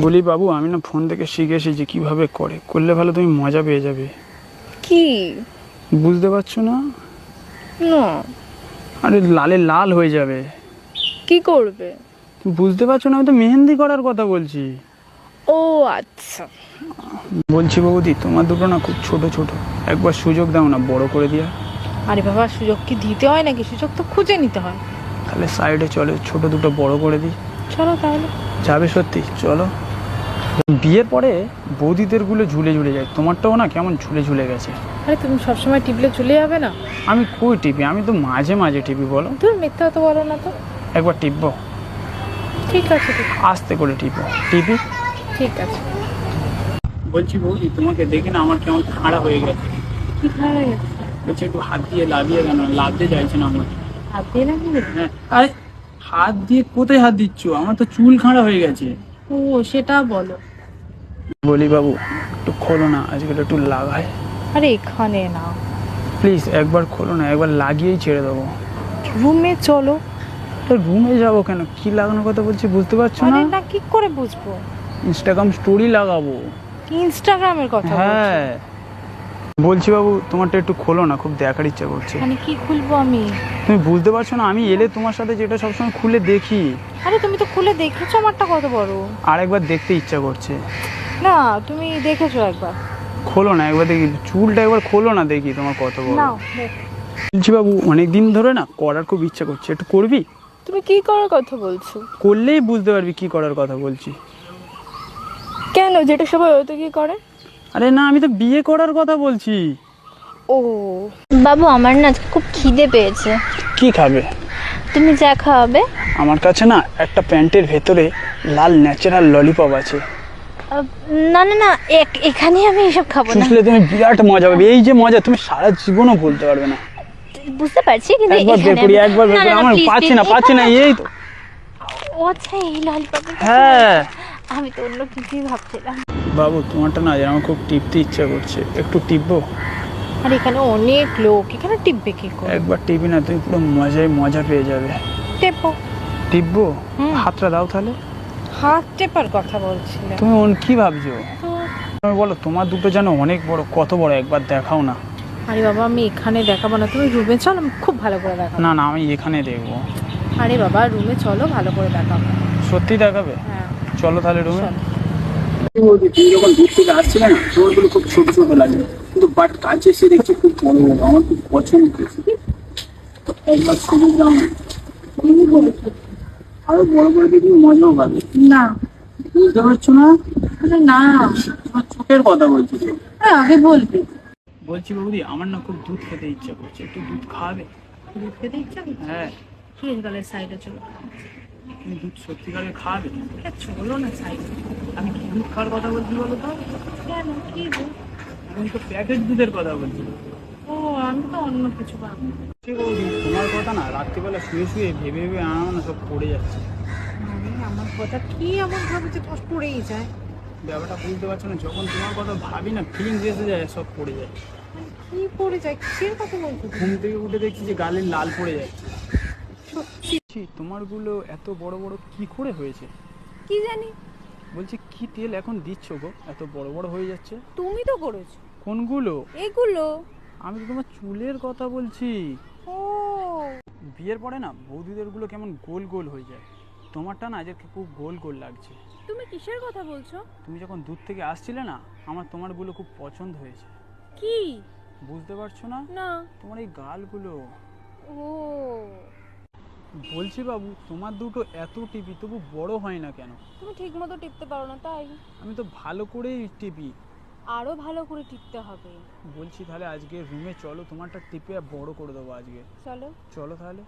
বলি বাবু, আমি না ফোন থেকে শিখে এসেছি কিভাবে করলে ভালো, তুমি মজা পেয়ে যাবে। কি? বুঝতে পারছো না? না। আরে লালে লাল হয়ে যাবে। কি করবে? তুমি বুঝতে পারছো না? আমি তো মেহেন্দি করার কথা বলছি। ও আচ্ছা। বলছি বৌদি, তোমার দুটো না খুব ছোট ছোট, একবার সুযোগ দাও না বড় করে দিয়া। আরে বাবা, সুযোগ কি দিতে হয় নাকি? সুযোগ তো খুঁজে নিতে হয়। তাহলে সাইডে চলে ছোট দুটো বড় করে দিই। চলো তাহলে। যাবে সত্যি? চলো। বিয়ের পরে বৌদিদের গুলো ঝুলে ঝুলে যায়, তোমারটাও না কেমন ঝুলে ঝুলে গেছে। আরে তুমি সবসময় টিপলে চলে যাবে না? আমি কই টিপি? আমি তো মাঝে মাঝে টিপি। বলো। তুমি মিথ্যা তো বলো না তো। একবার টিপবো? ঠিক আছে আস্তে করে টিপি। ঠিক আছে। বলছি বৌদি, তোমাকে দেখে না আমার কেমন খাড়া হয়ে গেছে। কি খারাপ গেছে? বলছি একটু হাত দিয়ে লাভিয়ে দেন, লাভতে চাইছে না আমার। হাত দিয়ে না? হ্যাঁ। আরে হাত দিয়ে কোথায় হাত দিচ্ছ? আমার তো চুল খাড়া হয়ে গেছে। ও সেটা বলো। বলি বাবু, একটু খোলো না, আজকে একটু লাগাই। আরে এখানে না, প্লিজ একবার খোলো না, একবার লাগিয়েই ছেড়ে দেবো। রুমে চলো। তো রুমে যাবো কেন? কি লাগানোর কথা বলছি বুঝতে পারছো না? আরে না, কি করে বুঝবো? ইনস্টাগ্রাম স্টোরি লাগাবো। ইনস্টাগ্রামের কথা বলছো? হ্যাঁ। বলছি বাবু, তোমারটা একটু খোলো না, খুব দেখার ইচ্ছা করছে। মানে কি খুলবো আমি? তুমি বুঝতে পারছো না? আমি এলে তোমার সাথে যেটা সবসময় খুলে দেখি। আরে তুমি তো খুলে দেখেছো আমারটা কত বড়। আর একবার দেখতে ইচ্ছা করছে। না, তুমি দেখেছো একবার। খোলো না একবার দেখি, চুলটা একবার খোলো না দেখি তোমার কত বড়। নাও দেখো। বলছি বাবু, অনেকদিন ধরে না করার খুব ইচ্ছা করছে, একটু করবি? তুমি কি করার কথা বলছো? করলেই বুঝতে পারবি কি করার কথা বলছি। কেন, যেটা সবাই ওতে কি করে? আরে না, আমি তো বিয়ে করার কথা বলছি। ও বাবু, আমার না আজকে খুব খিদে পেয়েছে। কি খাবে? তুমি যা খাওয়াবে। আমার কাছে না একটা প্যান্টের ভেতরে লাল ন্যাচারাল ললিপপ আছে। না না না, এখানে আমি এসব খাবো না। চুষলে তুমি বিরাট মজা পাবে, এই যে মজা তুমি সারা জীবনও ভুলতে পারবে না। বুঝতে পারছি, কিন্তু একবার বের করি, একবার বের করি। আমার পাচ্ছি না এই তো। ও আচ্ছা, এই ললিপপ। হ্যাঁ। আমি তো অন্য কিছুই ভাবছিলাম। বাবু, তোমারটা না আমার খুব টিপতে ইচ্ছা করছে, একটু টিপবো? আর এখানে অনেক লোক, এখানে টিপবে কি করে? একবার টিপি না, তুমি পুরো মজা পেয়ে যাবে। টেপো। টিপবো? হুম। হাতটা দাও তাহলে। হাত টেপার কথা বলছিলে? তুমি কি ভাবছো? তো তুমি বলো, তোমার দুটো যেন অনেক বড়, কত বড় একবার দেখাও না। আরে বাবা, আমি এখানে দেখাবো না, তুমি রুমে চলো, আমি খুব ভালো করে দেখাবো। না না, আমি এখানে দেখবো। আরে বাবা, রুমে চলো, ভালো করে দেখাবো। সত্যি দেখাবে? হ্যাঁ চলো তাহলে রুমে। চলো। তুমি যখন দূর থেকে আসছিলে না, তোমারগুলো খুব ছোট ছোট লাগে, কিন্তু বাট কাছে এসে দেখছি খুব বড় বড়, আমার খুব পছন্দ হয়েছে। একবার ছবি দাও না। আরো বড় বড় দেখি মজাও পাবে। না। বুঝতে পারছো না? আরে না। তোমার চোখের কথা বলছি তো। হ্যাঁ, আগে বলবি। বলছি বৌদি, আমার না খুব দুধ খেতে ইচ্ছা করছে, একটু দুধ খাওয়াবে? দুধ খেতে ইচ্ছা করছে? হ্যাঁ। ঠিক আছে, তাহলে সাইডে চলো। তুমি দুধ সত্যিকারের খাওয়াবে? চলো না সাইডে। আমি কি দুধ খাওয়ার কথা বলছি বলো তো? কেন, কি দুধ? আমি তো প্যাকেট দুধের কথা বলছি। ও, আমি তো অন্য কিছু ভাবছি। ঠিক বৌদি, তোমার কথা না রাত্রিবেলা শুয়ে শুয়ে ভেবে ভেবে আমার না সব পড়ে যাচ্ছে। মানে আমার কথা কি এমন ভাবে যে তোমার পড়েই যায়? ব্যাপারটা বুঝতে পারছো না, যখন তোমার কথা ভাবি না ফিলিংস এসে যায়, সব পড়ে যায়। মানে কি পড়ে যায়, কিসের কথা বলছো তুমি? ঘুম থেকে উঠে দেখছি যে গালে লাল পড়ে যাচ্ছে। সত্যি? তোমারগুলো এত বড় বড় কি করে হয়েছে? কি জানি। বলছি কি তেল এখন দিচ্ছ গো, এত বড় বড় হয়ে যাচ্ছে? তুমি তো করেছো কোনগুলো? এগুলো। আমি তো তোমার চুলের কথা বলছি। ও বিয়ের পরে না বৌদিদের গুলো কেমন গোল গোল হয়ে যায়, তোমারটা না আজকে খুব গোল গোল লাগছে। তুমি কিসের কথা বলছো? তুমি যখন দূর থেকে আসছিলে না, আমার তোমারগুলো খুব পছন্দ হয়েছে। কি? বুঝতে পারছো না? না। তোমার এই গালগুলো। ও বলছি বাবু, তোমার দুটো এত টিপি তবু বড় হয় না কেন? তুমি ঠিক মতো টিপতে পারো না তাই। আমি তো ভালো করেই টিপি। আরো ভালো করে টিপতে হবে। বলছি তাহলে আজকে রুমে চলো, তোমারটা টিপে বড় করে দেবো আজকে। চলো। চলো তাহলে।